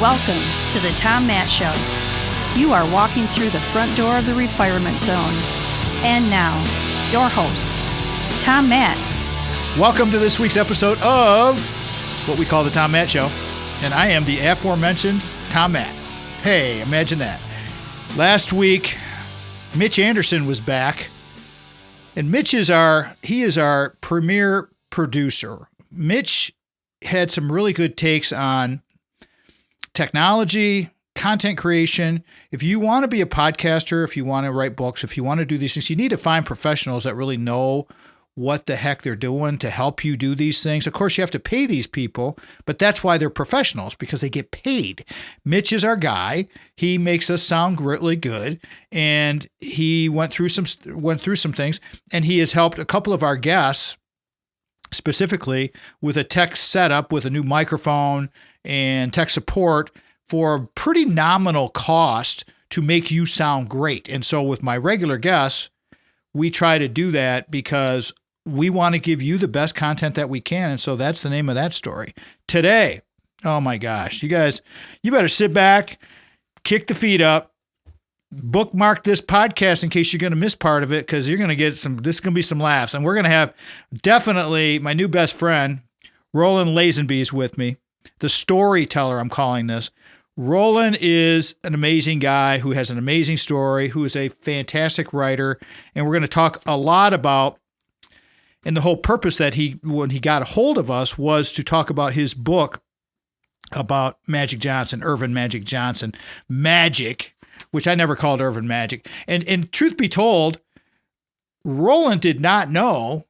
Welcome to the Tom Matt Show. You are walking through the front door of the refirement zone. And now, your host, Tom Matt. Welcome to this week's episode of what we call the Tom Matt Show. And I am the aforementioned Tom Matt. Hey, imagine that. Last week, Mitch Anderson was back. And Mitch is our premier producer. Mitch had some really good takes on technology, content creation. If you want to be a podcaster, if you want to write books, if you want to do these things, you need to find professionals that really know what the heck they're doing to help you do these things. Of course, you have to pay these people, but that's why they're professionals, because they get paid. Mitch is our guy. He makes us sound really good, and he went through some things, and he has helped a couple of our guests specifically with a tech setup with a new microphone and tech support for a pretty nominal cost to make you sound great. And so with my regular guests, we try to do that because we want to give you the best content that we can. And so that's the name of that story. Today, oh my gosh, you guys, you better sit back, kick the feet up, bookmark this podcast in case you're going to miss part of it, because you're going to get this is going to be some laughs. And we're going to have definitely my new best friend, Roland Lazenby, is with me. The Storyteller, I'm calling this. Roland is an amazing guy who has an amazing story, who is a fantastic writer. And we're going to talk a lot about, and the whole purpose that when he got a hold of us was to talk about his book about Magic Johnson, Earvin Magic Johnson, Magic, which I never called Earvin Magic. And truth be told, Roland did not know.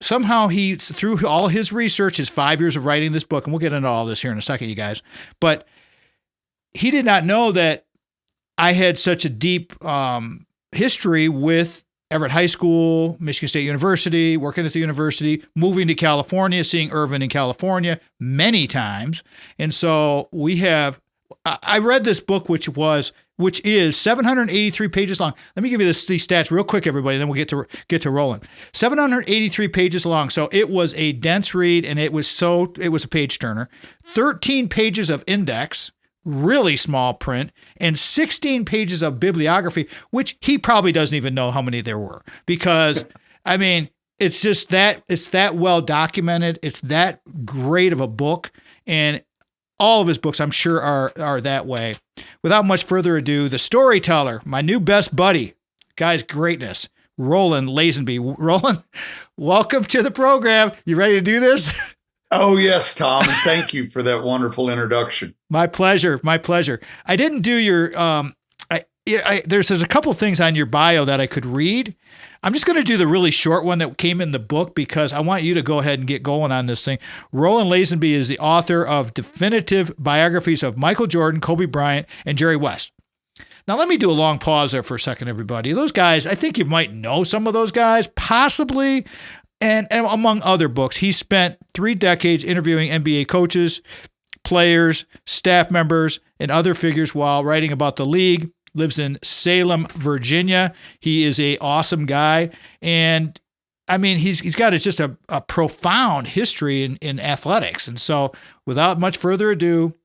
Somehow he, through all his research, his 5 years of writing this book, and we'll get into all this here in a second, you guys, but he did not know that I had such a deep history with Everett High School, Michigan State University, working at the university, moving to California, seeing Earvin in California many times. And so I read this book, which is 783 pages long. Let me give you these stats real quick, everybody, then we'll get to rolling. 783 pages long. So it was a dense read, and it was a page turner. 13 pages of index, really small print, and 16 pages of bibliography, which he probably doesn't even know how many there were, because I mean, it's that well documented. It's that great of a book, and all of his books, I'm sure, are that way. Without much further ado, the Storyteller, my new best buddy, guy's greatness, Roland Lazenby. Roland, welcome to the program. You ready to do this? Oh, yes, Tom, and thank you for that wonderful introduction. My pleasure. My pleasure. I didn't do your, there's a couple things on your bio that I could read. I'm just going to do the really short one that came in the book, because I want you to go ahead and get going on this thing. Roland Lazenby is the author of definitive biographies of Michael Jordan, Kobe Bryant, and Jerry West. Now, let me do a long pause there for a second, everybody. Those guys, I think you might know some of those guys, possibly. And among other books, he spent 3 decades interviewing NBA coaches, players, staff members, and other figures while writing about the league. Lives in Salem, Virginia. He is an awesome guy. And I mean, he's got just a profound history in athletics. And so without much further ado,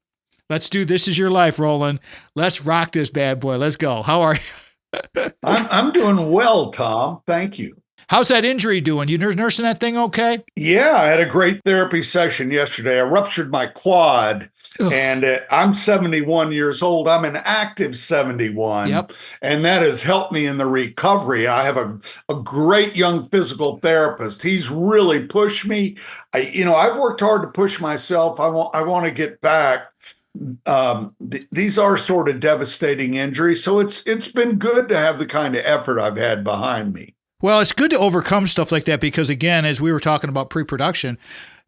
let's do This Is Your Life, Roland. Let's rock this bad boy. Let's go. How are you? I'm doing well, Tom. Thank you. How's that injury doing? You nursing that thing okay? Yeah, I had a great therapy session yesterday. I ruptured my quad, and I'm 71 years old. I'm an active 71, yep. And that has helped me in the recovery. I have a great young physical therapist. He's really pushed me. I've worked hard to push myself. I want to get back. These are sort of devastating injuries, so it's been good to have the kind of effort I've had behind me. Well, it's good to overcome stuff like that, because, again, as we were talking about pre-production,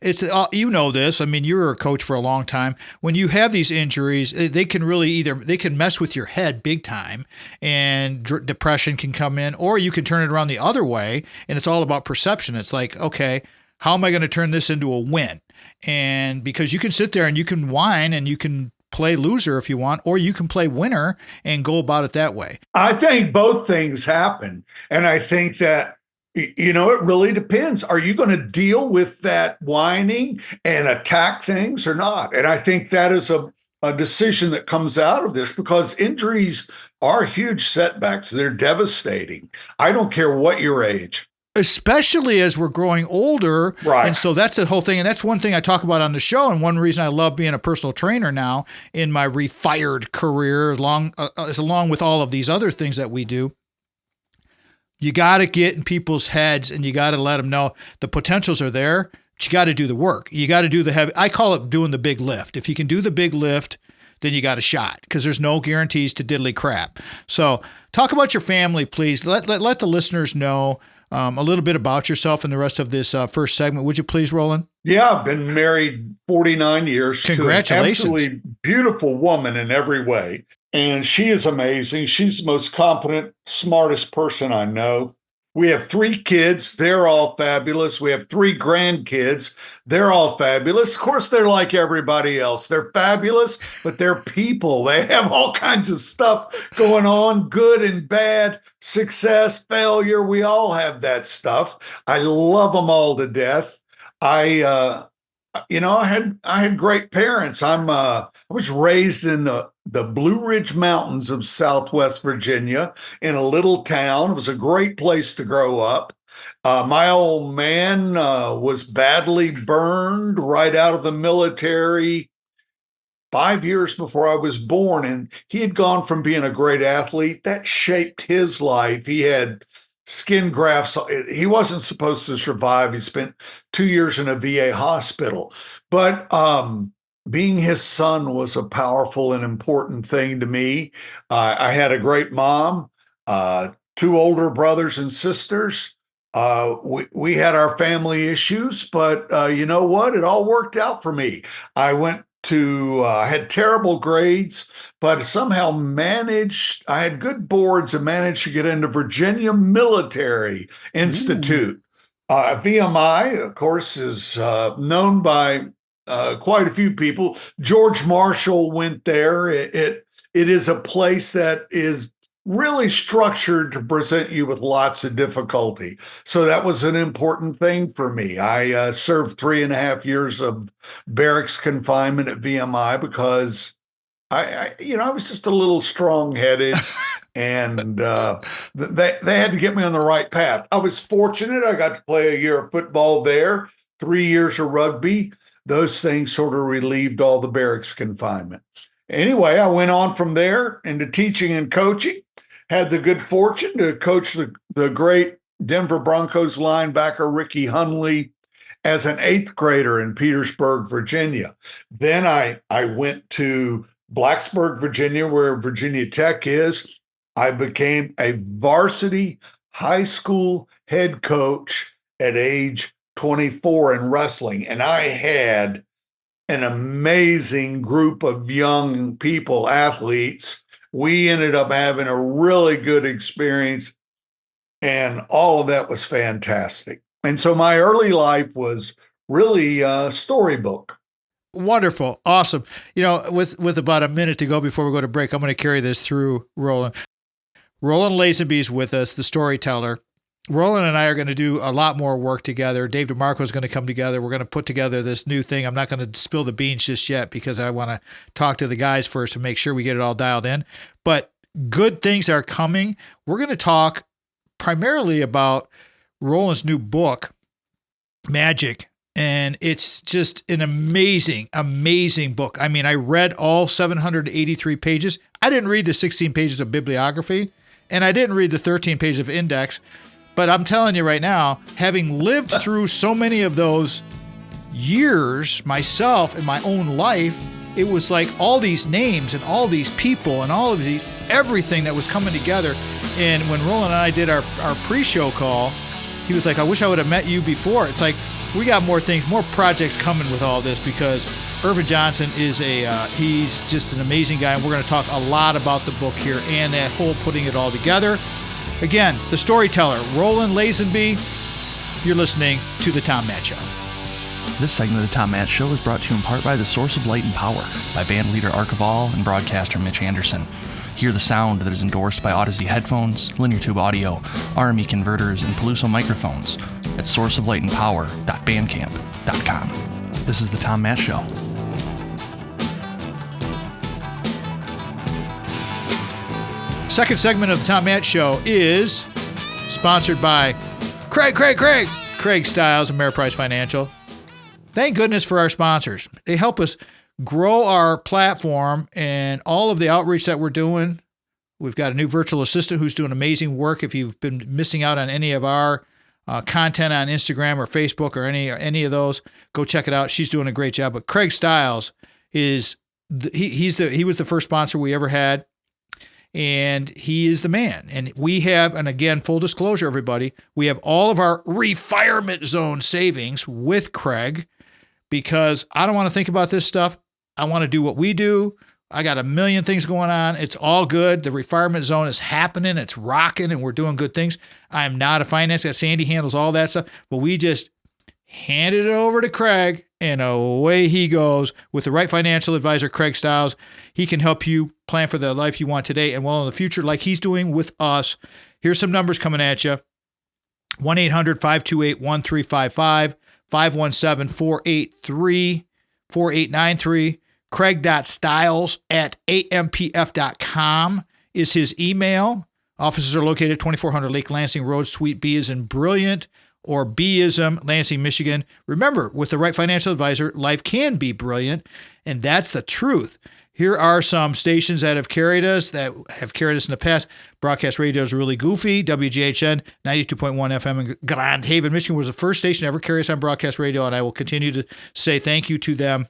it's you know this. I mean, you were a coach for a long time. When you have these injuries, they can really they can mess with your head big time, and depression can come in, or you can turn it around the other way, and it's all about perception. It's like, okay, how am I going to turn this into a win? And because you can sit there and you can whine and you can play loser if you want, or you can play winner and go about it that way. I think both things happen. And I think that, it really depends. Are you going to deal with that whining and attack things or not? And I think that is a decision that comes out of this, because injuries are huge setbacks. They're devastating. I don't care what your age. Especially as we're growing older. Right. And so that's the whole thing. And that's one thing I talk about on the show. And one reason I love being a personal trainer now in my refired career, along with all of these other things that we do. You got to get in people's heads and you got to let them know the potentials are there, but you got to do the work. You got to do the heavy. I call it doing the big lift. If you can do the big lift, then you got a shot, because there's no guarantees to diddly crap. So talk about your family, please. Let the listeners know a little bit about yourself in the rest of this first segment. Would you please, Roland? Yeah, I've been married 49 years. Congratulations. To an absolutely beautiful woman in every way. And she is amazing. She's the most competent, smartest person I know. We have 3 kids. They're all fabulous. We have 3 grandkids. They're all fabulous. Of course, they're like everybody else. They're fabulous, but they're people. They have all kinds of stuff going on, good and bad, success, failure. We all have that stuff. I love them all to death. I had great parents. I was raised in the Blue Ridge Mountains of Southwest Virginia in a little town. It was a great place to grow up. My old man was badly burned right out of the military 5 years before I was born, and he had gone from being a great athlete. That shaped his life. He had skin grafts. He wasn't supposed to survive. He spent 2 years in a VA hospital. But being his son was a powerful and important thing to me. I had a great mom, 2 older brothers and sisters. We had our family issues, but you know what? It all worked out for me. I had terrible grades, but somehow I had good boards and managed to get into Virginia Military Institute. VMI, of course, is known by quite a few people. George Marshall went there. It is a place that is really structured to present you with lots of difficulty. So that was an important thing for me. I served 3.5 years of barracks confinement at VMI because I was just a little strong-headed, and they had to get me on the right path. I was fortunate. I got to play a year of football there, 3 years of rugby. Those things sort of relieved all the barracks confinement. Anyway, I went on from there into teaching and coaching. Had the good fortune to coach the great Denver Broncos linebacker Ricky Hunley as an 8th grader in Petersburg, Virginia. Then I went to Blacksburg, Virginia, where Virginia Tech is. I became a varsity high school head coach at age 24 in wrestling. And I had an amazing group of young people, athletes. We ended up having a really good experience, and all of that was fantastic. And so my early life was really a storybook. Wonderful. Awesome. With about a minute to go before we go to break, I'm going to carry this through, Roland. Roland Lazenby is with us, the storyteller. Roland and I are going to do a lot more work together. Dave DeMarco is going to come together. We're going to put together this new thing. I'm not going to spill the beans just yet because I want to talk to the guys first and make sure we get it all dialed in. But good things are coming. We're going to talk primarily about Roland's new book, Magic. And it's just an amazing, amazing book. I mean, I read all 783 pages. I didn't read the 16 pages of bibliography, and I didn't read the 13 pages of index. But I'm telling you right now, having lived through so many of those years myself in my own life, it was like all these names and all these people and all of everything that was coming together. And when Roland and I did our pre-show call, he was like, I wish I would have met you before. It's like, we got more things, more projects coming with all this, because Earvin Johnson is he's just an amazing guy. And we're going to talk a lot about the book here and that whole putting it all together. Again, the storyteller, Roland Lazenby. You're listening to The Tom Matt Show. This segment of The Tom Matt Show is brought to you in part by The Source of Light and Power by band leader Archival and broadcaster Mitch Anderson. Hear the sound that is endorsed by Odyssey headphones, linear tube audio, RME converters, and Peluso microphones at sourceoflightandpower.bandcamp.com. This is The Tom Matt Show. Second segment of the Tom Matt Show is sponsored by Craig Stiles, Ameriprise Financial. Thank goodness for our sponsors. They help us grow our platform and all of the outreach that we're doing. We've got a new virtual assistant who's doing amazing work. If you've been missing out on any of our content on Instagram or Facebook or any of those, go check it out. She's doing a great job. But Craig Stiles is he was the first sponsor we ever had, and he is the man. And we have, and again, full disclosure, everybody, we have all of our retirement zone savings with Craig because I don't want to think about this stuff. I want to do what we do. I got a million things going on. It's all good. The retirement zone is happening. It's rocking, and we're doing good things. I'm not a finance guy. Sandy handles all that stuff, but we just handed it over to Craig, and away he goes with the right financial advisor, Craig Stiles. He can help you plan for the life you want today and well in the future, like he's doing with us. Here's some numbers coming at you. 1-800-528-1355, 517-483-4893. Craig.stiles@ampf.com is his email. Offices are located at 2400 Lake Lansing Road, Suite B as in Brilliant, or B-ism, Lansing, Michigan. Remember, with the right financial advisor, life can be brilliant, and that's the truth. Here are some stations that have carried us in the past. Broadcast radio is really goofy. WGHN 92.1 FM in Grand Haven, Michigan was the first station to ever carry us on broadcast radio, and I will continue to say thank you to them.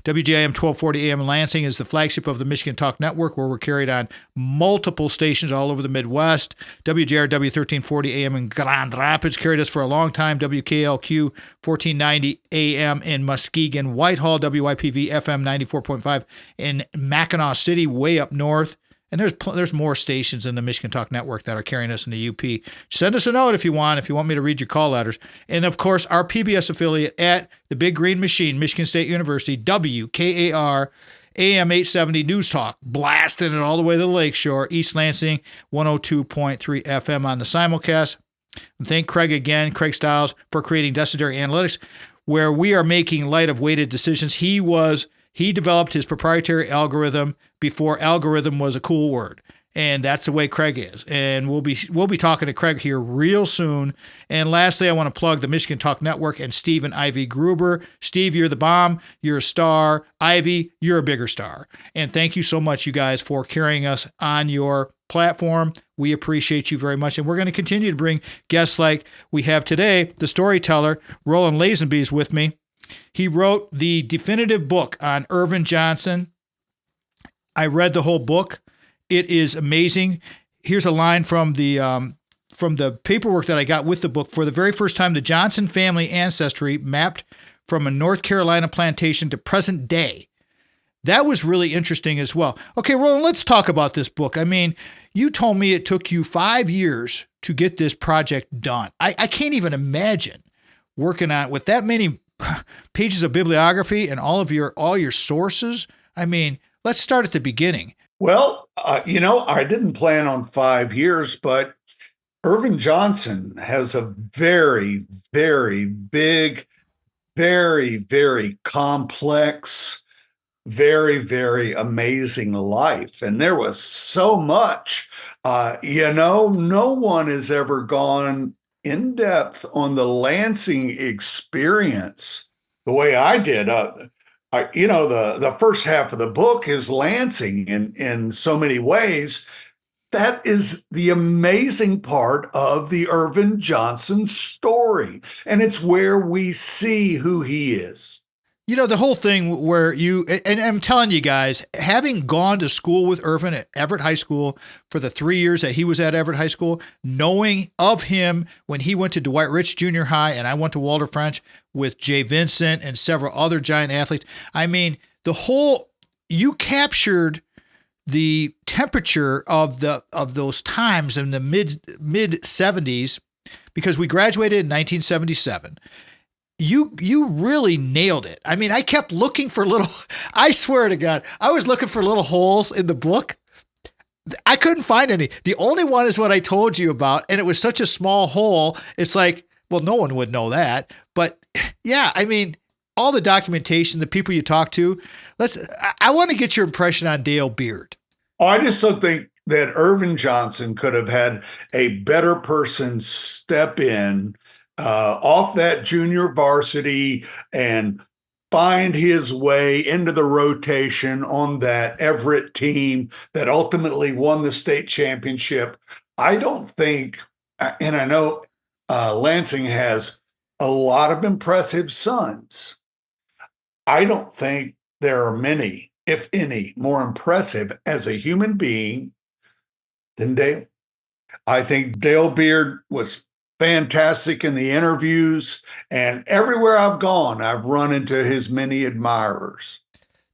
WJIM 1240 AM in Lansing is the flagship of the Michigan Talk Network, where we're carried on multiple stations all over the Midwest. WJRW 1340 AM in Grand Rapids carried us for a long time. WKLQ 1490 AM in Muskegon, Whitehall. WYPV FM 94.5 in Mackinac City, way up north. And there's more stations in the Michigan Talk Network that are carrying us in the UP. Send us a note if you want me to read your call letters. And, of course, our PBS affiliate at the Big Green Machine, Michigan State University, WKAR, AM 870 News Talk, blasting it all the way to the Lakeshore, East Lansing, 102.3 FM on the simulcast. And thank Craig again, Craig Stiles, for creating Decidary Analytics, where we are making light of weighted decisions. He developed his proprietary algorithm before algorithm was a cool word. And that's the way Craig is. And we'll be talking to Craig here real soon. And lastly, I want to plug the Michigan Talk Network and Steve and Ivy Gruber. Steve, you're the bomb. You're a star. Ivy, you're a bigger star. And thank you so much, you guys, for carrying us on your platform. We appreciate you very much. And we're going to continue to bring guests like we have today. The storyteller, Roland Lazenby, is with me. He wrote the definitive book on Earvin Johnson. I read the whole book. It is amazing. Here's a line from the paperwork that I got with the book. For the very first time, the Johnson family ancestry mapped from a North Carolina plantation to present day. That was really interesting as well. Okay, Roland, let's talk about this book. I mean, you told me it took you 5 years to get this project done. I can't even imagine working on it with that many pages of bibliography and all your sources. I mean, let's start at the beginning. Well, I didn't plan on 5 years, but Earvin Johnson has a very, very big, very, very complex, very, very amazing life. And there was so much, no one has ever gone in depth on the Lansing experience the way I did. The first half of the book is Lansing in so many ways. That is the amazing part of the Earvin Johnson story. And it's where we see who he is. The whole thing where and I'm telling you guys, having gone to school with Earvin at Everett High School for the 3 years that he was at Everett High School, knowing of him when he went to Dwight Rich Junior High and I went to Walter French with Jay Vincent and several other giant athletes. I mean, you captured the temperature of those times in the mid 70s, because we graduated in 1977. You really nailed it. I mean, I kept looking for I swear to God, I was looking for little holes in the book. I couldn't find any. The only one is what I told you about, and it was such a small hole. It's like, well, no one would know that. But yeah, I mean, all the documentation, the people you talk to. I want to get your impression on Dale Beard. I just don't think that Earvin Johnson could have had a better person step in off that junior varsity and find his way into the rotation on that Everett team that ultimately won the state championship. I don't think, and I know Lansing has a lot of impressive sons. I don't think there are many, if any, more impressive as a human being than Dale. I think Dale Beard was fantastic in the interviews, and everywhere I've gone, I've run into his many admirers.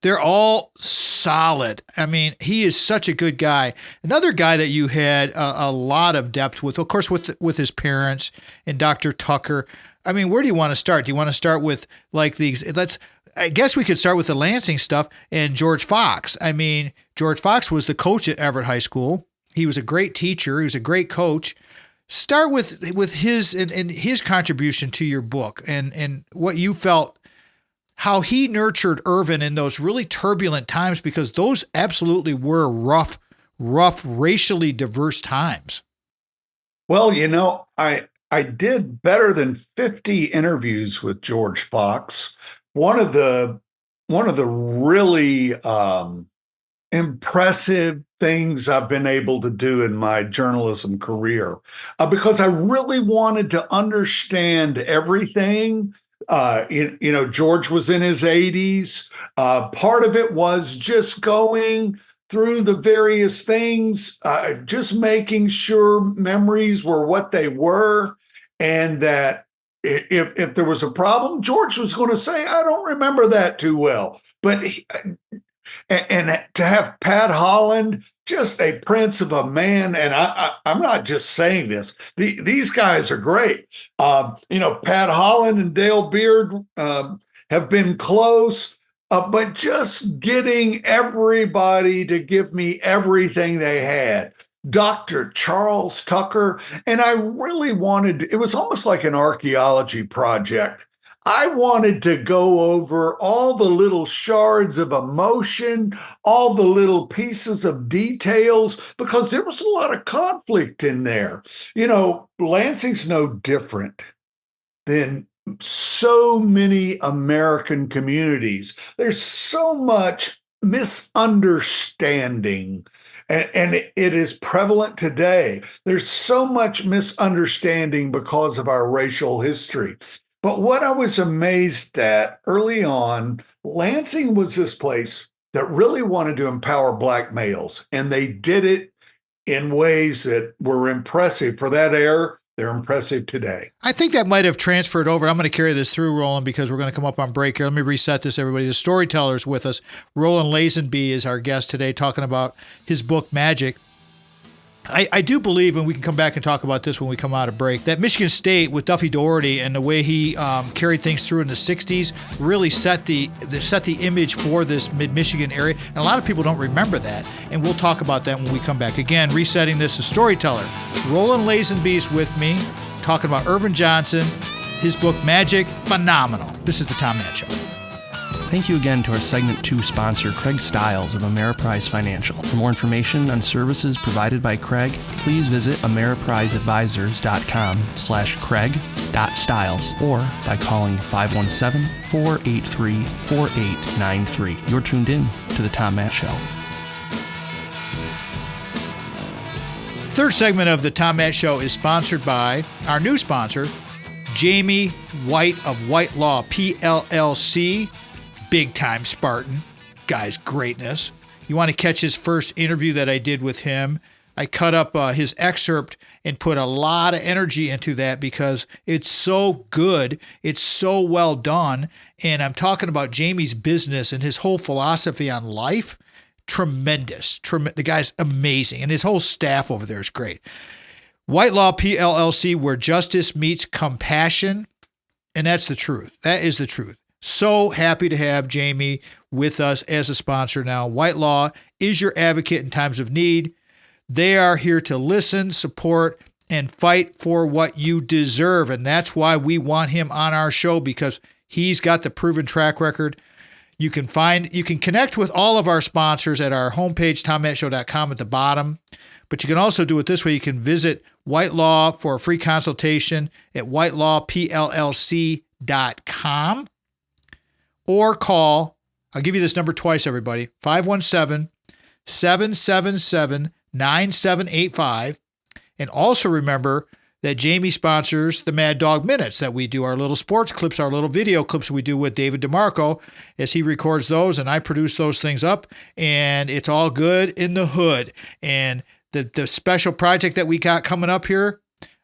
They're all solid. I mean, he is such a good guy. Another guy that you had a lot of depth with, of course, with his parents and Dr. Tucker. I mean, where do you want to start? Do you want to start with like I guess we could start with the Lansing stuff and George Fox. I mean, George Fox was the coach at Everett High School. He was a great teacher. He was a great coach. Start with his and his contribution to your book and what you felt, how he nurtured Earvin in those really turbulent times, because those absolutely were rough, racially diverse times. Well, I did better than 50 interviews with George Fox. One of the really impressive things I've been able to do in my journalism career, because I really wanted to understand everything. George was in his 80s. Part of it was just going through the various things, just making sure memories were what they were, and that if there was a problem, George was going to say, I don't remember that too well. But and to have Pat Holland, just a prince of a man, and I'm not just saying this. These guys are great. Pat Holland and Dale Beard have been close, but just getting everybody to give me everything they had. Dr. Charles Tucker, and I really wanted, it was almost like an archaeology project. I wanted to go over all the little shards of emotion, all the little pieces of details, because there was a lot of conflict in there. Lansing's no different than so many American communities. There's so much misunderstanding. And it is prevalent today. There's so much misunderstanding because of our racial history. But what I was amazed at early on, Lansing was this place that really wanted to empower Black males. And they did it in ways that were impressive for that era. They're impressive today. I think that might have transferred over. I'm going to carry this through, Roland, because we're going to come up on break here. Let me reset this, everybody. The Storyteller's with us. Roland Lazenby is our guest today, talking about his book, Magic. I do believe, and we can come back and talk about this when we come out of break, that Michigan State with Duffy Doherty and the way he carried things through in the 60s really set the image for this mid-Michigan area. And a lot of people don't remember that. And we'll talk about that when we come back. Again, resetting this, The Storyteller. Roland Lazenby's with me, talking about Earvin Johnson, his book, Magic. Phenomenal. This is the Tom Matt Show. Thank you again to our Segment 2 sponsor, Craig Stiles of Ameriprise Financial. For more information on services provided by Craig, please visit ameripriseadvisors.com/craig.stiles or by calling 517-483-4893. You're tuned in to The Tom Matt Show. Third segment of the Tom Matt Show is sponsored by our new sponsor, Jamie White of White Law, PLLC. Big time Spartan. Guy's greatness. You want to catch his first interview that I did with him. I cut up his excerpt and put a lot of energy into that because it's so good. It's so well done. And I'm talking about Jamie's business and his whole philosophy on life. Tremendous. The guy's amazing. And his whole staff over there is great. White Law PLLC, where justice meets compassion. And that's the truth. That is the truth. So happy to have Jamie with us as a sponsor now. White Law is your advocate in times of need. They are here to listen, support, and fight for what you deserve. And that's why we want him on our show, because he's got the proven track record. You can connect with all of our sponsors at our homepage, tommattshow.com at the bottom. But you can also do it this way. You can visit White Law for a free consultation at whitelawpllc.com or call, I'll give you this number twice, everybody, 517-777-9785. And also remember that Jamie sponsors the Mad Dog Minutes that we do, our little sports clips, our little video clips we do with David DeMarco as he records those, and I produce those things up, and it's all good in the hood. And the special project that we got coming up here,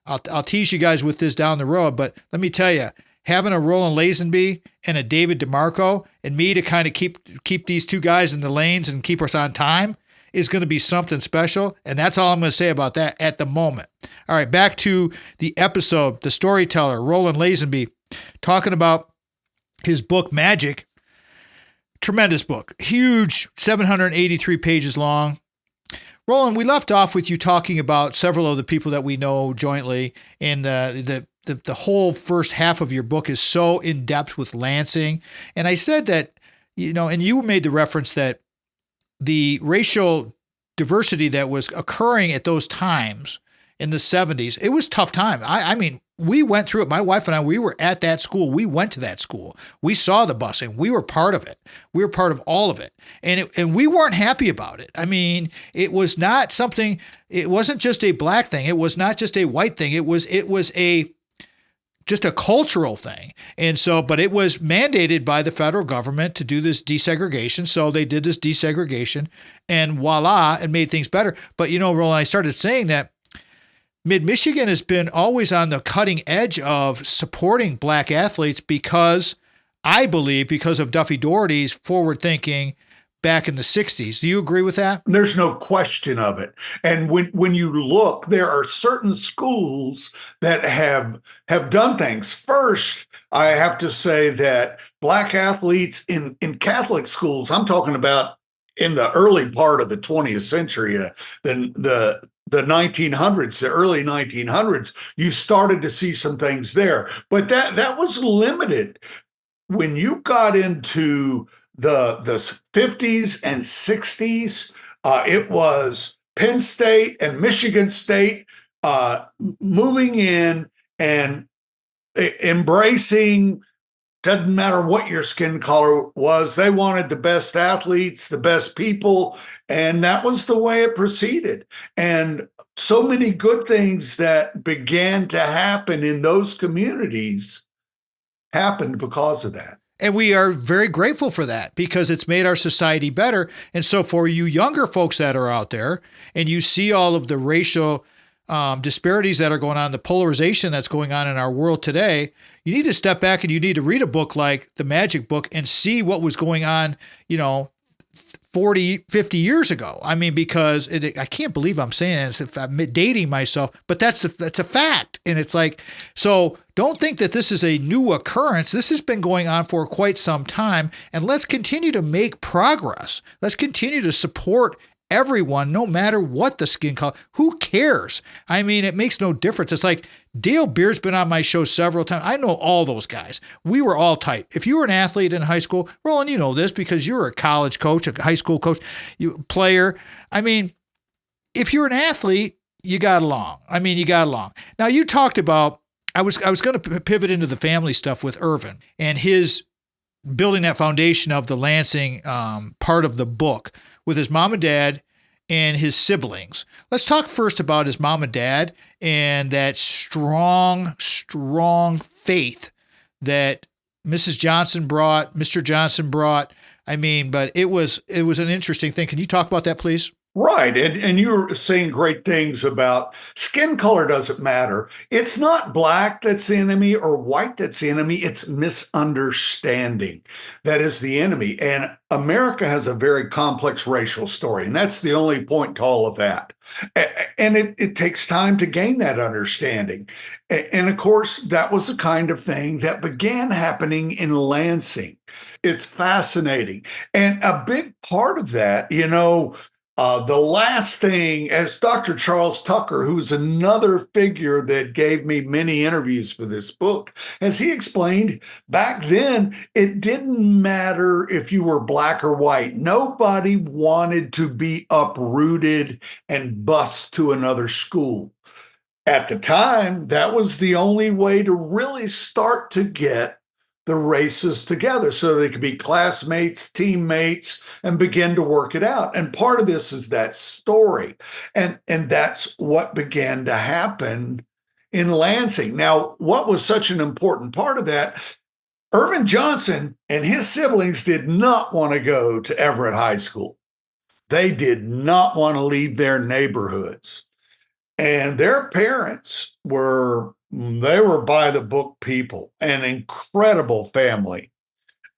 I'll tease you guys with this down the road, but let me tell you, having a Roland Lazenby and a David DeMarco and me to kind of keep these two guys in the lanes and keep us on time is going to be something special. And that's all I'm going to say about that at the moment. All right, back to the episode, The Storyteller, Roland Lazenby, talking about his book, Magic. Tremendous book, huge, 783 pages long. Roland, we left off with you talking about several of the people that we know jointly, and the whole first half of your book is so in-depth with Lansing. And I said that, and you made the reference that the racial diversity that was occurring at those times in the 70s, it was a tough time. I mean, we went through it. My wife and I, we were at that school. We went to that school. We saw the busing. We were part of it. We were part of all of it. And we weren't happy about it. I mean, it was not something, it wasn't just a black thing. It was not just a white thing. It was just a cultural thing. And so, but it was mandated by the federal government to do this desegregation. So they did this desegregation and voila, it made things better. But Roland, I started saying that Mid-Michigan has been always on the cutting edge of supporting black athletes because of Duffy Daugherty's forward thinking back in the 60s. Do you agree with that? There's no question of it. And when you look, there are certain schools that have done things. First, I have to say that black athletes in Catholic schools, I'm talking about in the early part of the 20th century, the 1900s, the early 1900s, you started to see some things there. But that was limited. When you got into the 50s and 60s, it was Penn State and Michigan State moving in and embracing, doesn't matter what your skin color was, they wanted the best athletes, the best people, and that was the way it proceeded. And so many good things that began to happen in those communities happened because of that. And we are very grateful for that because it's made our society better. And so for you younger folks that are out there and you see all of the racial disparities that are going on, the polarization that's going on in our world today, you need to step back and you need to read a book like The Magic Book and see what was going on, 40, 50 years ago. I mean, because I can't believe I'm saying this, if I'm dating myself, but that's a fact. And it's like, so don't think that this is a new occurrence. This has been going on for quite some time. And let's continue to make progress. Let's continue to support everyone, no matter what the skin color. Who cares? I mean, it makes no difference. It's like Dale Beard's been on my show several times. I know all those guys. We were all tight. If you were an athlete in high school, Roland, you know this because you were a college coach, a high school coach, player. I mean, if you're an athlete, you got along. Now, you talked about, I was going to pivot into the family stuff with Earvin and his building that foundation of the Lansing part of the book with his mom and dad and his siblings. Let's talk first about his mom and dad and that strong faith that Mrs. Johnson brought, Mr. Johnson brought. I mean, but it was an interesting thing. Can you talk about that, please? Right. And you're saying great things about skin color doesn't matter. It's not black that's the enemy or white that's the enemy. It's misunderstanding that is the enemy. And America has a very complex racial story. And that's the only point to all of that. And it takes time to gain that understanding. And of course, that was the kind of thing that began happening in Lansing. It's fascinating. And a big part of that, The last thing, as Dr. Charles Tucker, who's another figure that gave me many interviews for this book, as he explained, back then, it didn't matter if you were black or white. Nobody wanted to be uprooted and bus to another school. At the time, that was the only way to really start to get the races together so they could be classmates, teammates, and begin to work it out. And part of this is that story. And that's what began to happen in Lansing. Now, what was such an important part of that, Earvin Johnson and his siblings did not want to go to Everett High School. They did not want to leave their neighborhoods. And their parents were by the book people, an incredible family.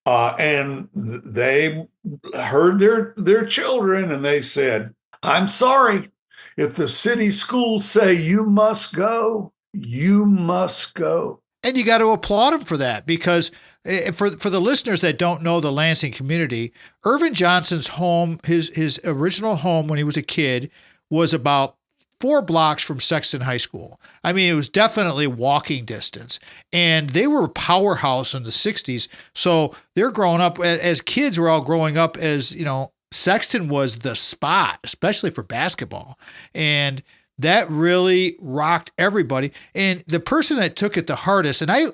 And they heard their children and they said, I'm sorry, if the city schools say you must go, you must go. And you got to applaud him for that, because for the listeners that don't know the Lansing community, Earvin Johnson's home, his original home when he was a kid, was about 4 blocks from Sexton High School. I mean, it was definitely walking distance. And they were a powerhouse in the 60s. So they're growing up, as kids, we're all growing up as, Sexton was the spot, especially for basketball. And that really rocked everybody. And the person that took it the hardest, and I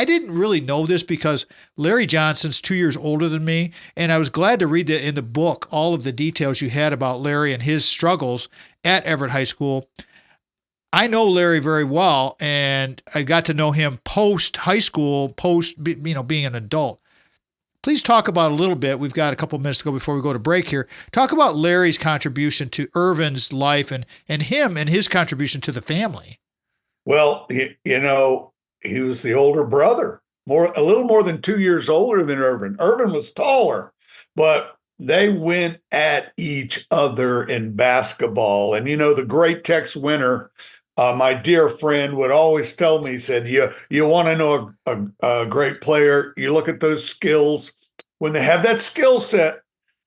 didn't really know this because Larry Johnson's 2 years older than me, and I was glad to read in the book all of the details you had about Larry and his struggles at Everett High School. I know Larry very well, and I got to know him post-high school, being an adult. Please talk about a little bit. We've got a couple minutes to go before we go to break here. Talk about Larry's contribution to Earvin's life and him and his contribution to the family. Well, he was the older brother, a little more than 2 years older than Earvin. Earvin was taller, but they went at each other in basketball. And, the great Tex Winter, my dear friend, would always tell me, he said, you want to know a great player, you look at those skills. When they have that skill set,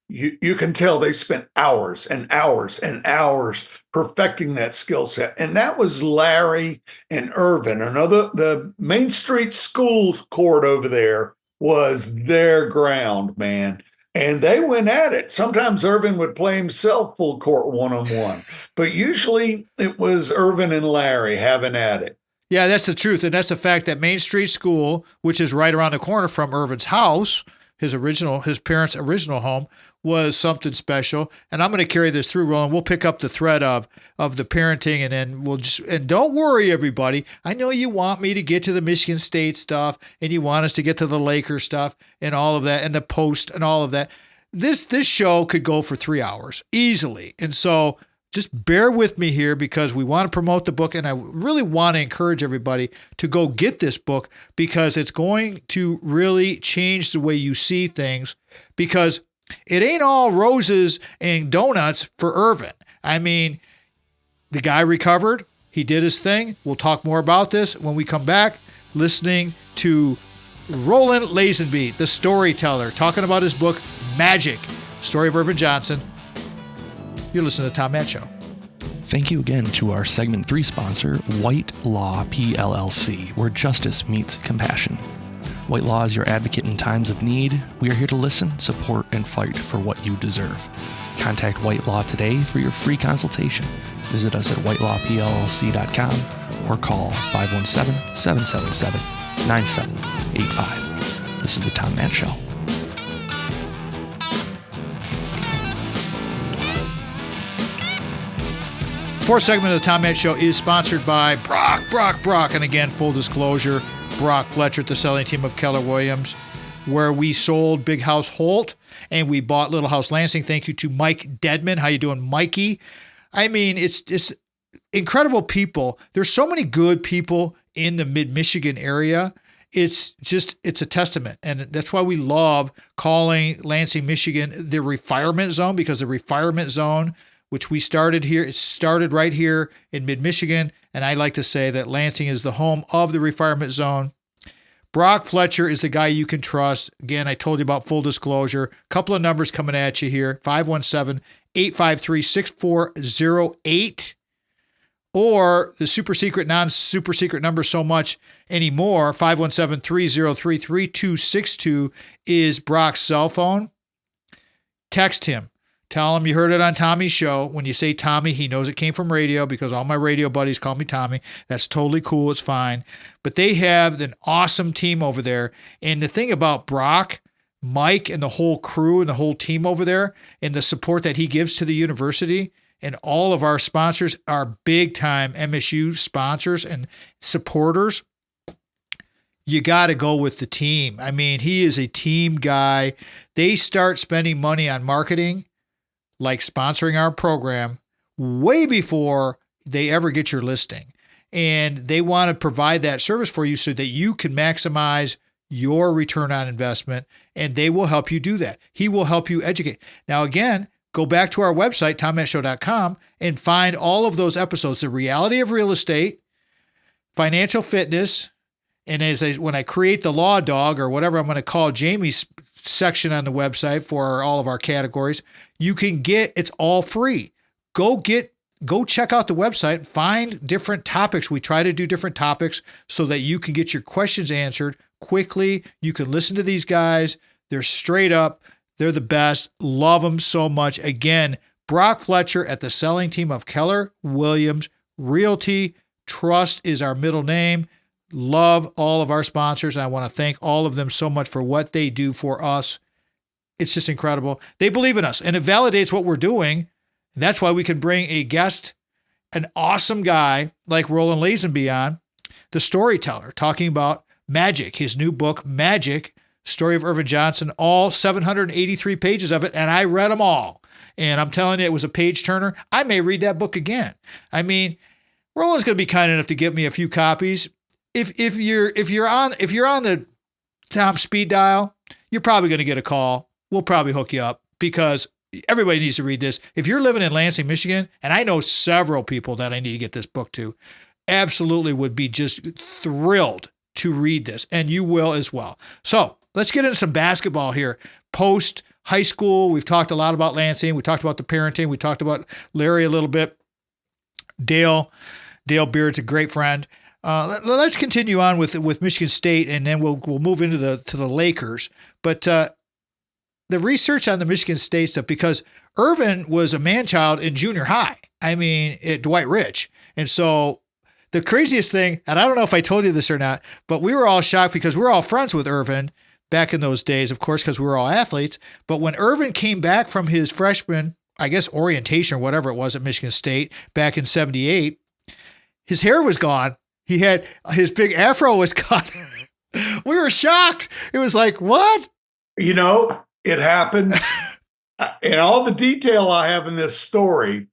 you can tell they spent hours and hours and hours perfecting that skill set. And that was Larry and Earvin. The Main Street School court over there was their ground, man. And they went at it. Sometimes Earvin would play himself full court one-on-one, but usually it was Earvin and Larry having at it. Yeah, that's the truth. And that's the fact that Main Street School, which is right around the corner from Earvin's house, his parents' original home, was something special. And I'm going to carry this through, Roland. We'll pick up the thread of the parenting, and then and don't worry, everybody. I know you want me to get to the Michigan State stuff, and you want us to get to the Lakers stuff and all of that, and the Post and all of that. This show could go for 3 hours easily. And so just bear with me here, because we want to promote the book, and I really want to encourage everybody to go get this book, because it's going to really change the way you see things, because it ain't all roses and donuts for Earvin. I mean, the guy recovered. He did his thing. We'll talk more about this when we come back, listening to Roland Lazenby, the storyteller, talking about his book, Magic, Story of Earvin Johnson. You're listening to The Tom Matt Show. Thank you again to our segment 3 sponsor, White Law PLLC, where justice meets compassion. White Law is your advocate in times of need. We are here to listen, support, and fight for what you deserve. Contact White Law today for your free consultation. Visit us at whitelawpllc.com or call 517-777-9785. This is The Tom Matt Show. Fourth segment of the Tom Matt Show is sponsored by Brock. And again, full disclosure, Brock Fletcher, the selling team of Keller Williams, where we sold Big House Holt and we bought Little House Lansing. Thank you to Mike Dedman. How you doing, Mikey? I mean, it's incredible people. There's so many good people in the mid-Michigan area. It's a testament. And that's why we love calling Lansing, Michigan, the refirement zone, because the refirement zone, which we started here, it started right here in mid-Michigan. And I like to say that Lansing is the home of the refirement zone. Brock Fletcher is the guy you can trust. Again, I told you about full disclosure. A couple of numbers coming at you here. 853-6408. Or the super secret, non-super secret number so much anymore, 517-303-3262 is Brock's cell phone. Text him. Tell him you heard it on Tommy's show. When you say Tommy, he knows it came from radio because all my radio buddies call me Tommy. That's totally cool. It's fine. But they have an awesome team over there. And the thing about Brock, Mike, and the whole crew and the whole team over there and the support that he gives to the university, and all of our sponsors are big-time MSU sponsors and supporters, you got to go with the team. I mean, he is a team guy. They start spending money on marketing, like sponsoring our program, way before they ever get your listing. And they want to provide that service for you so that you can maximize your return on investment, and they will help you do that. He will help you educate. Now, again, go back to our website, TomMattShow.com, and find all of those episodes, The Reality of Real Estate, Financial Fitness, and when I create the Law Dog, or whatever I'm going to call Jamie's section on the website for all of our categories, you can get, it's all free. Go check out the website, find different topics. We try to do different topics so that you can get your questions answered quickly. You can listen to these guys. They're straight up. They're the best. Love them so much. Again, Brock Fletcher at the selling team of Keller Williams Realty. Trust is our middle name. Love all of our sponsors. And I want to thank all of them so much for what they do for us. It's just incredible. They believe in us, and it validates what we're doing. And that's why we can bring a guest, an awesome guy like Roland Lazenby on, the Storyteller, talking about magic, his new book, Magic, Story of Earvin Johnson, all 783 pages of it, and I read them all. And I'm telling you, it was a page turner. I may read that book again. I mean, Roland's going to be kind enough to give me a few copies. If you're on the Tom speed dial, you're probably going to get a call. We'll probably hook you up because everybody needs to read this. If you're living in Lansing, Michigan, and I know several people that I need to get this book to, absolutely would be just thrilled to read this, and you will as well. So let's get into some basketball here. Post high school, we've talked a lot about Lansing. We talked about the parenting. We talked about Larry a little bit. Dale Beard's a great friend. Let's continue on with Michigan State, and then we'll move into the Lakers. But the research on the Michigan State stuff, because Earvin was a man-child in junior high. I mean, at Dwight Rich. And so the craziest thing, and I don't know if I told you this or not, but we were all shocked because we're all friends with Earvin back in those days, of course, because we were all athletes. But when Earvin came back from his freshman, I guess, orientation or whatever it was at Michigan State back in 78, his hair was gone. He had his big afro was gone. We were shocked. It was like, what? You know, it happened. And all the detail I have in this story,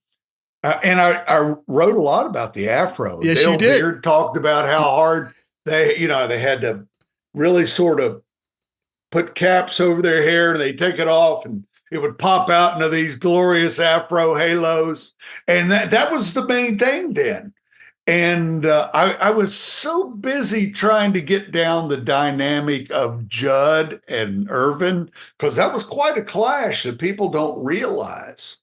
and I wrote a lot about the afro. Yes, Dale you did. Beard talked about how hard they had to really sort of put caps over their hair. They take it off and it would pop out into these glorious afro halos. And that was the main thing then. And I was so busy trying to get down the dynamic of Judd and Earvin, because that was quite a clash that people don't realize.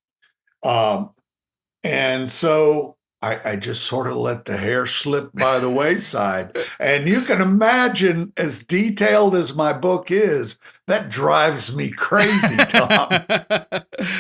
And so I just sort of let the hair slip by the wayside. And you can imagine, as detailed as my book is, that drives me crazy, Tom.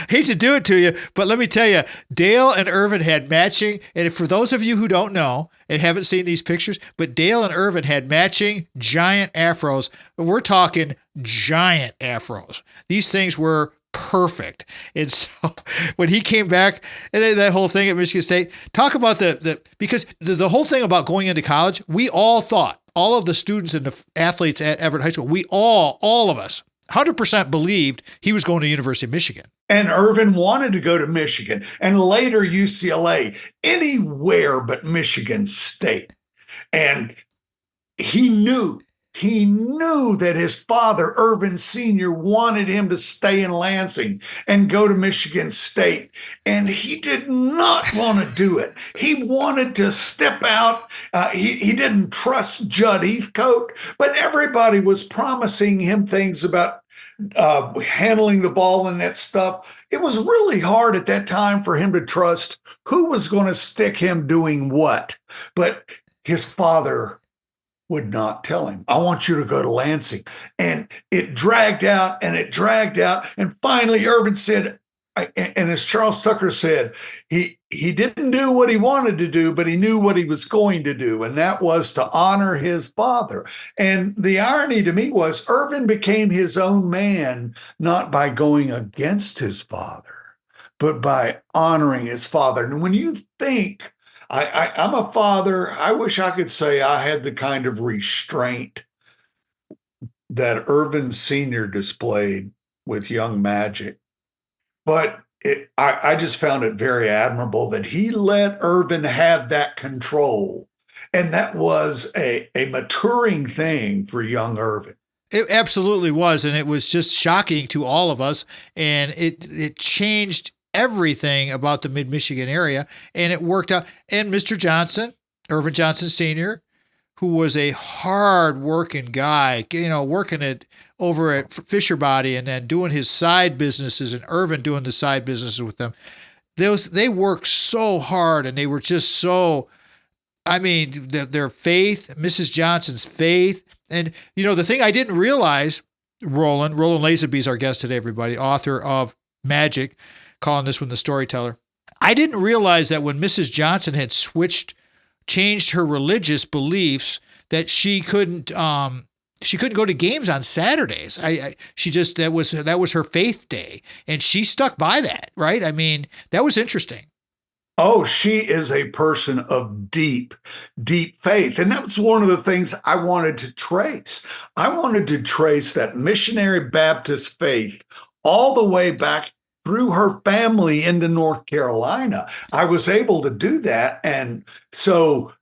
Hate to do it to you, but let me tell you, Dale and Earvin had matching, and for those of you who don't know and haven't seen these pictures, but Dale and Earvin had matching giant afros. We're talking giant afros. These things were perfect. And so when he came back, and then that whole thing at Michigan State, talk about because the whole thing about going into college, we all thought, all of the students and the athletes at Everett High School, we all of us, 100% believed he was going to University of Michigan. And Earvin wanted to go to Michigan and later UCLA, anywhere but Michigan State. And he knew that his father, Earvin Sr., wanted him to stay in Lansing and go to Michigan State. And he did not want to do it. He wanted to step out. He didn't trust Judd Heathcote, but everybody was promising him things about handling the ball and that stuff. It was really hard at that time for him to trust who was going to stick him doing what. But his father would not tell him, I want you to go to Lansing. And it dragged out and it dragged out. And finally, Earvin said, and as Charles Tucker said, he didn't do what he wanted to do, but he knew what he was going to do, and that was to honor his father. And the irony to me was Earvin became his own man, not by going against his father, but by honoring his father. And when you think, I'm a father, I wish I could say I had the kind of restraint that Earvin Sr. displayed with young Magic. But I just found it very admirable that he let Earvin have that control. And that was a maturing thing for young Earvin. It absolutely was. And it was just shocking to all of us. And it changed everything about the mid-Michigan area. And it worked out. And Mr. Johnson, Earvin Johnson Sr., who was a hard-working guy, working over at Fisher Body and then doing his side businesses, and Earvin doing the side businesses with them. They worked so hard, and they were just so, their faith, Mrs. Johnson's faith. And, the thing I didn't realize, Roland Lazenby is our guest today, everybody, author of Magic, calling this one the Storyteller. I didn't realize that when Mrs. Johnson had changed her religious beliefs, that she couldn't go to games on Saturdays. That was her faith day, and she stuck by that, right? That was interesting. Oh, she is a person of deep, deep faith. And that was one of the things I wanted to trace. I wanted to trace that missionary Baptist faith all the way back through her family into North Carolina. I was able to do that. And so,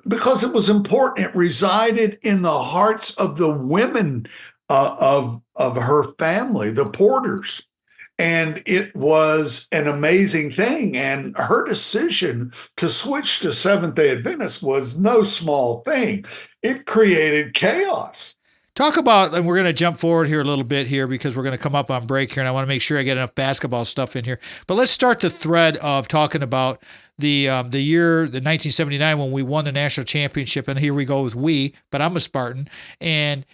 because it was important, it resided in the hearts of the women of her family, the Porters. And it was an amazing thing. And her decision to switch to Seventh-day Adventist was no small thing. It created chaos. Talk about, and we're going to jump forward here a little bit here because we're going to come up on break here, and I want to make sure I get enough basketball stuff in here. But let's start the thread of talking about the year, the 1979, when we won the national championship, and here we go with but I'm a Spartan, and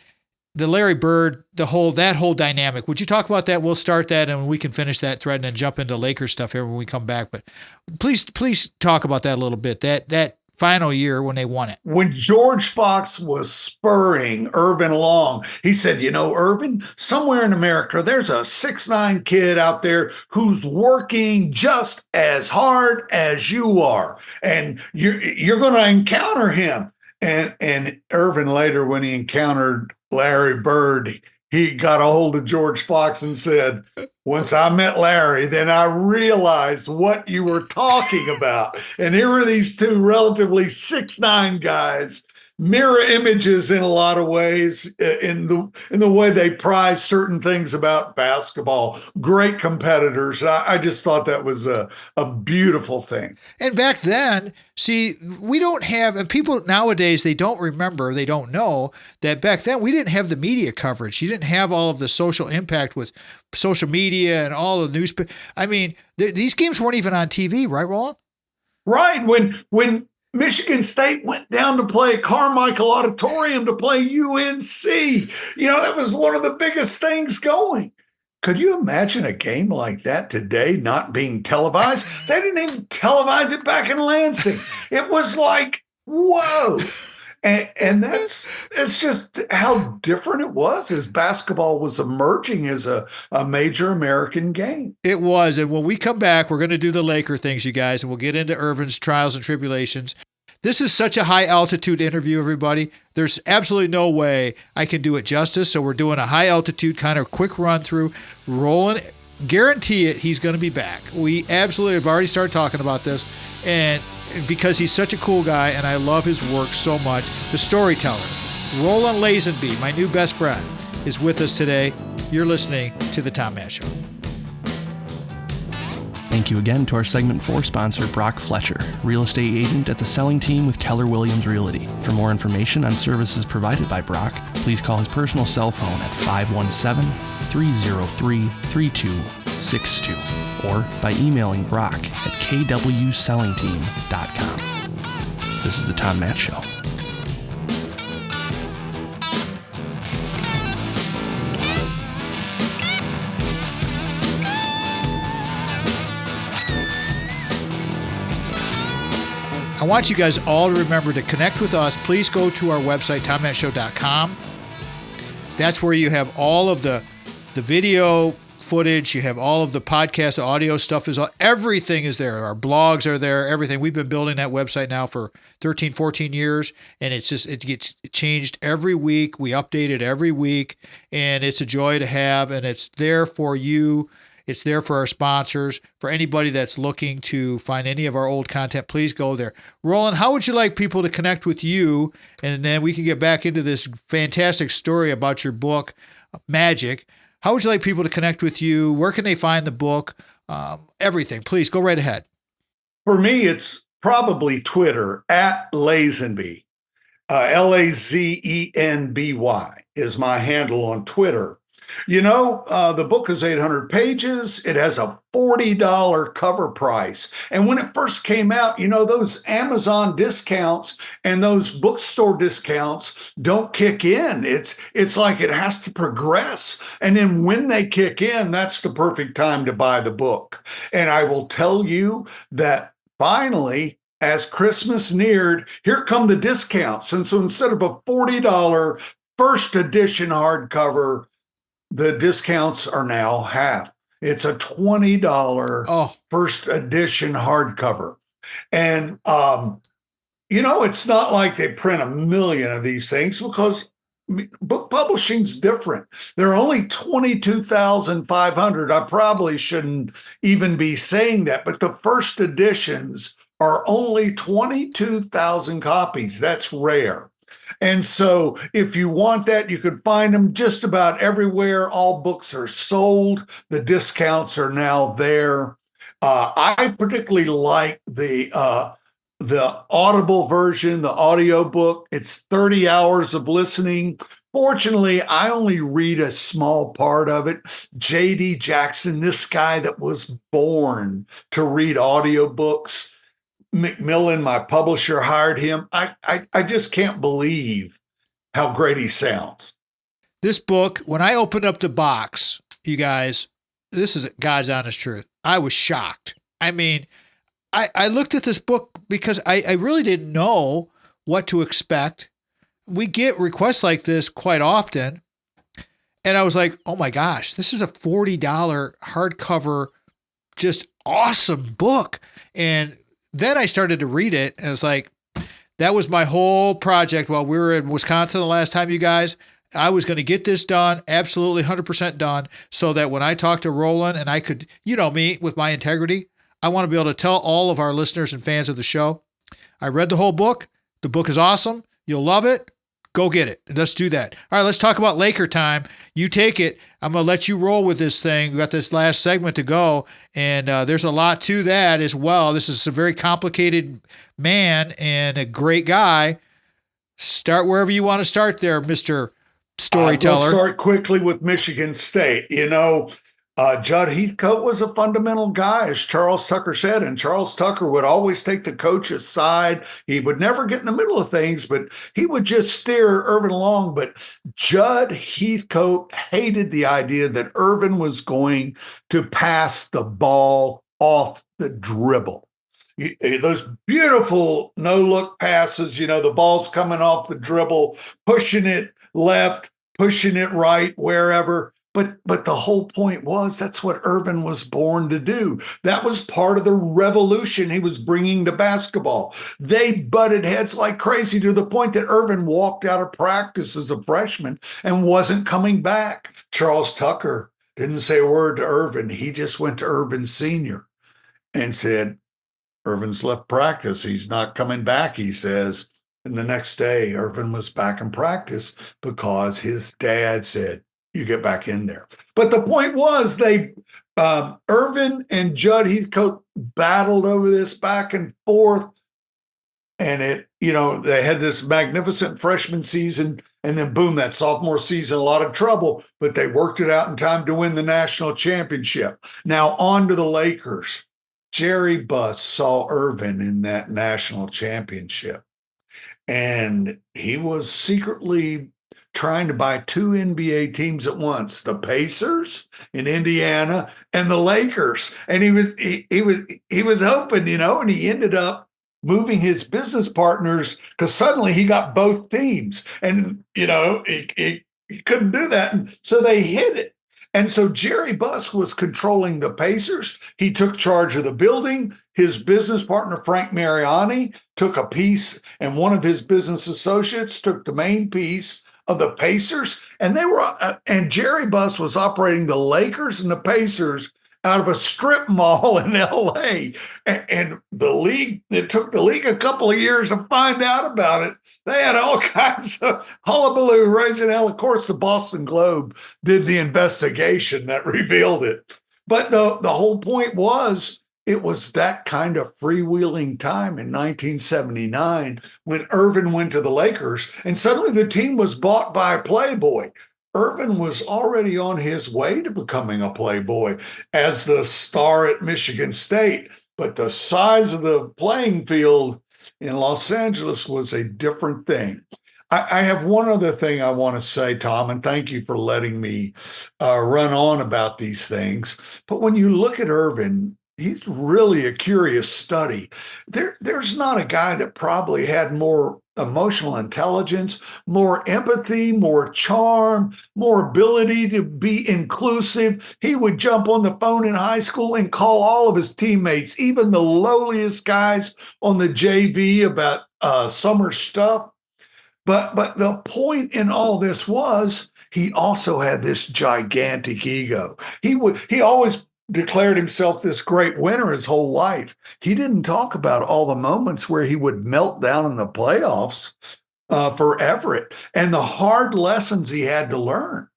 the Larry Bird, that whole dynamic. Would you talk about that? We'll start that, and we can finish that thread and then jump into Lakers stuff here when we come back. But please talk about that a little bit. That final year when they won it. When George Fox was spurring Earvin along, he said, Earvin, somewhere in America, there's a 6'9" kid out there who's working just as hard as you are. And you're going to encounter him. And Earvin later, when he encountered Larry Bird, he got a hold of George Fox and said, once I met Larry, then I realized what you were talking about. And here are these two relatively 6'9" guys, mirror images in a lot of ways, in the way they prize certain things about basketball. Great competitors. I just thought that was a beautiful thing. And back then, see, we don't have, and people nowadays, they don't remember, they don't know that back then we didn't have the media coverage. You didn't have all of the social impact with social media and all the newspaper. These games weren't even on TV, right, Roland? Right. When Michigan State went down to play Carmichael Auditorium to play UNC. That was one of the biggest things going. Could you imagine a game like that today not being televised? They didn't even televise it back in Lansing. It was like, whoa. And it's just how different it was as basketball was emerging as a major American game. It was. And when we come back, we're going to do the Laker things, you guys, and we'll get into Earvin's trials and tribulations. This is such a high altitude interview, everybody. There's absolutely no way I can do it justice. So we're doing a high altitude kind of quick run through. Roland, guarantee it, he's going to be back. We absolutely have already started talking about this. And because he's such a cool guy and I love his work so much. The Storyteller, Roland Lazenby, my new best friend, is with us today. You're listening to The Tom Matt Show. Thank you again to our segment 4 sponsor, Brock Fletcher, real estate agent at the selling team with Keller Williams Realty. For more information on services provided by Brock, please call his personal cell phone at 517-303-3262 or by emailing Brock at kwsellingteam.com. This is the Tom Matt Show. I want you guys all to remember to connect with us. Please go to our website, tommattshow.com. That's where you have all of the video footage. You have all of the podcast, the audio stuff. Everything is there. Our blogs are there, everything. We've been building that website now for 13, 14 years, and it gets changed every week. We update it every week, and it's a joy to have, and it's there for you. It's there for our sponsors. For anybody that's looking to find any of our old content, please go there. Roland, how would you like people to connect with you? And then we can get back into this fantastic story about your book, Magic. How would you like people to connect with you? Where can they find the book? Everything. Please go right ahead. For me, it's probably Twitter, at Lazenby. Lazenby is my handle on Twitter. You know, the book is 800 pages. It has a $40 cover price. And when it first came out, you know, those Amazon discounts and those bookstore discounts don't kick in. It's like it has to progress. And then when they kick in, that's the perfect time to buy the book. And I will tell you that finally, as Christmas neared, here come the discounts. And so instead of a $40 first edition hardcover, the discounts are now half. It's a $20 first edition hardcover. And, you know, it's not like they print a million of these things because book publishing's different. There are only 22,500. I probably shouldn't even be saying that, but the first editions are only 22,000 copies. That's rare. And so if you want that, you can find them just about everywhere. All books are sold. The discounts are now there. I particularly like the Audible version, the audio book. It's 30 hours of listening. Fortunately, I only read a small part of it. J.D. Jackson, this guy that was born to read audiobooks, Macmillan, my publisher, hired him. I just can't believe how great he sounds. This book, when I opened up the box, you guys, this is God's honest truth. I was shocked. I mean, I looked at this book because I really didn't know what to expect. We get requests like this quite often. And I was like, oh my gosh, this is a $40 hardcover, just awesome book. And then I started to read it, and it was like, that was my whole project while we were in Wisconsin the last time, you guys. I was going to get this done, absolutely 100% done, so that when I talked to Roland and I could, you know me, with my integrity, I want to be able to tell all of our listeners and fans of the show, I read the whole book. The book is awesome. You'll love it. Go get it. Let's do that. All right, let's talk about Laker time. You take it. I'm going to let you roll with this thing. We've got this last segment to go, and there's a lot to that as well. This is a very complicated man and a great guy. Start wherever you want to start there, Mr. Storyteller. We'll start quickly with Michigan State. You know, Judd Heathcote was a fundamental guy, as Charles Tucker said, and Charles Tucker would always take the coach aside. He would never get in the middle of things, but he would just steer Earvin along. But Judd Heathcote hated the idea that Earvin was going to pass the ball off the dribble. Those beautiful no-look passes, you know, the ball's coming off the dribble, pushing it left, pushing it right, wherever. But the whole point was that's what Earvin was born to do. That was part of the revolution he was bringing to basketball. They butted heads like crazy to the point that Earvin walked out of practice as a freshman and wasn't coming back. Charles Tucker didn't say a word to Earvin. He just went to Earvin Sr. and said, Earvin's left practice. He's not coming back, he says. And the next day, Earvin was back in practice because his dad said, you get back in there. But the point was Earvin and Judd Heathcote battled over this back and forth. And they had this magnificent freshman season, and then boom, that sophomore season, a lot of trouble, but they worked it out in time to win the national championship. Now on to the Lakers. Jerry Buss saw Earvin in that national championship, and he was secretly trying to buy two NBA teams at once, the Pacers in Indiana and the Lakers. And he was hoping, and he ended up moving his business partners because suddenly he got both teams. And, he couldn't do that. And so they hid it. And so Jerry Buss was controlling the Pacers. He took charge of the building. His business partner, Frank Mariani, took a piece, and one of his business associates took the main piece of the Pacers. And and Jerry Buss was operating the Lakers and the Pacers out of a strip mall in LA. And the league, it took the league a couple of years to find out about it. They had all kinds of hullabaloo raising hell. Of course, the Boston Globe did the investigation that revealed it. But the whole point was, it was that kind of freewheeling time in 1979 when Earvin went to the Lakers, and suddenly the team was bought by Playboy. Earvin was already on his way to becoming a Playboy as the star at Michigan State, but the size of the playing field in Los Angeles was a different thing. I have one other thing I want to say, Tom, and thank you for letting me run on about these things. But when you look at Earvin, he's really a curious study. There's not a guy that probably had more emotional intelligence, more empathy, more charm, more ability to be inclusive. He would jump on the phone in high school and call all of his teammates, even the lowliest guys on the JV, about summer stuff. But the point in all this was, he also had this gigantic ego. He always declared himself this great winner his whole life. He didn't talk about all the moments where he would melt down in the playoffs for Everett and the hard lessons he had to learn.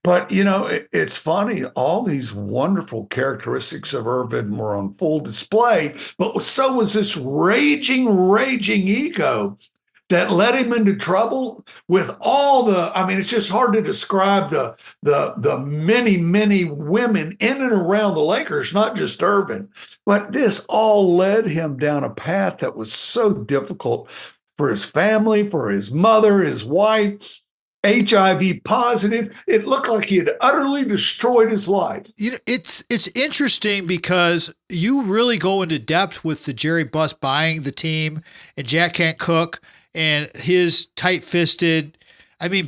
But, it's funny, all these wonderful characteristics of Earvin were on full display, but so was this raging ego that led him into trouble with all it's just hard to describe the many, many women in and around the Lakers, not just Earvin. But this all led him down a path that was so difficult for his family, for his mother, his wife, HIV positive. It looked like he had utterly destroyed his life. It's interesting because you really go into depth with the Jerry Buss buying the team and Jack Can't Cook and his tight-fisted.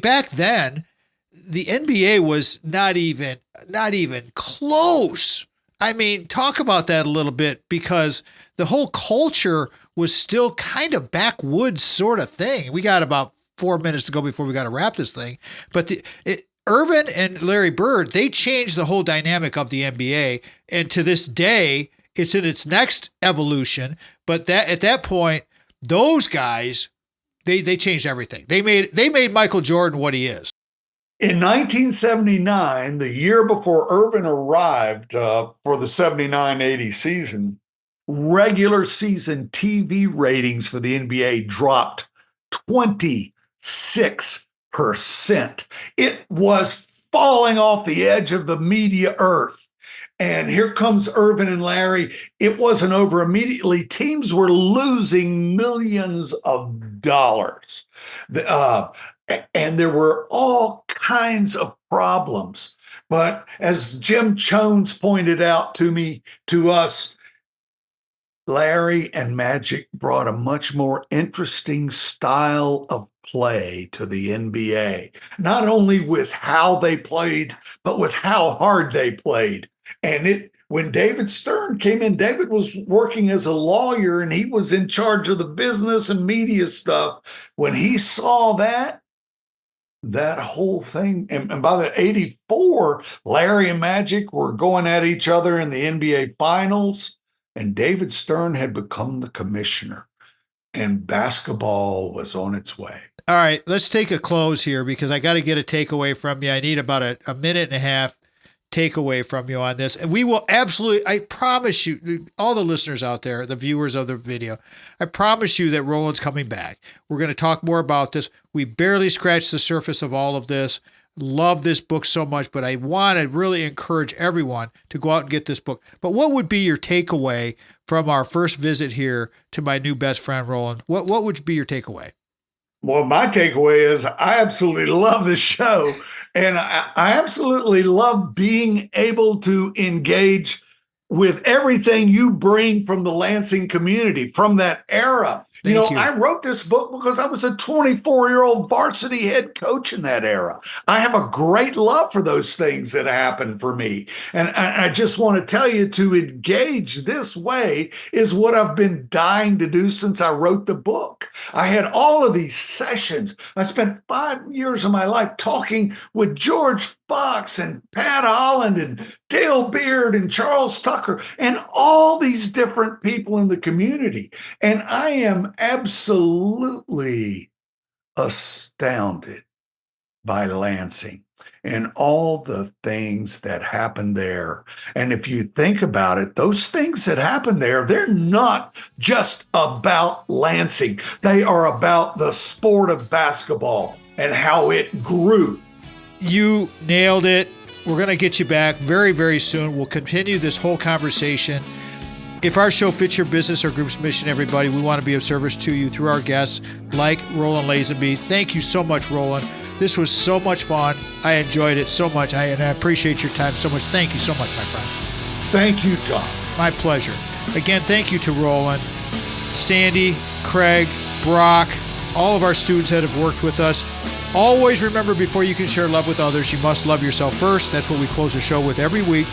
Back then, the NBA was not even close. Talk about that a little bit, because the whole culture was still kind of backwoods sort of thing. We got about 4 minutes to go before we got to wrap this thing. But Earvin and Larry Bird, they changed the whole dynamic of the NBA. And to this day, it's in its next evolution. But at that point, those guys, they changed everything. They made Michael Jordan what he is. In 1979, the year before Earvin arrived for the 79-80 season, regular season TV ratings for the NBA dropped 26%. It was falling off the edge of the media earth. And here comes Earvin and Larry. It wasn't over immediately. Teams were losing millions of dollars. And there were all kinds of problems. But as Jim Jones pointed out to us, Larry and Magic brought a much more interesting style of play to the NBA, not only with how they played, but with how hard they played. And when David Stern came in, David was working as a lawyer and he was in charge of the business and media stuff. When he saw that whole thing, and by the 84, Larry and Magic were going at each other in the NBA Finals, and David Stern had become the commissioner, and basketball was on its way. All right, let's take a close here because I got to get a takeaway from you. I need about a minute and a half takeaway from you on this. And we will absolutely, I promise you, all the listeners out there, the viewers of the video, I promise you that Roland's coming back. We're going to talk more about this. We barely scratched the surface of all of this. Love this book so much, but I want to really encourage everyone to go out and get this book. But what would be your takeaway from our first visit here to my new best friend, Roland? What would be your takeaway? Well, my takeaway is I absolutely love this show, and I absolutely love being able to engage with everything you bring from the Lansing community, from that era. Thank you. I wrote this book because I was a 24-year-old varsity head coach in that era. I have a great love for those things that happened for me. And I just want to tell you, to engage this way is what I've been dying to do since I wrote the book. I had all of these sessions. I spent 5 years of my life talking with George Fox and Pat Holland and Dale Beard and Charles Tucker and all these different people in the community. And I am absolutely astounded by Lansing and all the things that happened there. And if you think about it, those things that happened there, they're not just about Lansing. They are about the sport of basketball and how it grew. You nailed it. We're going to get you back very, very soon. We'll continue this whole conversation. If our show fits your business or group's mission, everybody, we want to be of service to you through our guests like Roland Lazenby. Thank you so much, Roland. This was so much fun. I enjoyed it so much, and I appreciate your time so much. Thank you so much, my friend. Thank you, Tom. My pleasure. Again, thank you to Roland, Sandy, Craig, Brock, all of our students that have worked with us. Always remember, before you can share love with others, you must love yourself first. That's what we close the show with every week.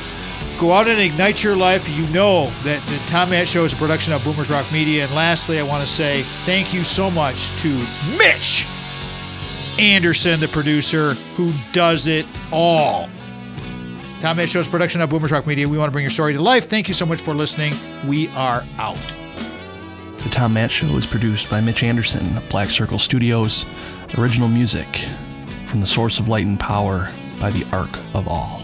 Go out and ignite your life. You know that the Tom Matt Show is a production of Boomers Rock Media. And lastly, I want to say thank you so much to Mitch Anderson, the producer, who does it all. Tom Matt Show is a production of Boomers Rock Media. We want to bring your story to life. Thank you so much for listening. We are out. The Tom Matt Show is produced by Mitch Anderson of Black Circle Studios. Original music from the Source of Light and Power by the Ark of All.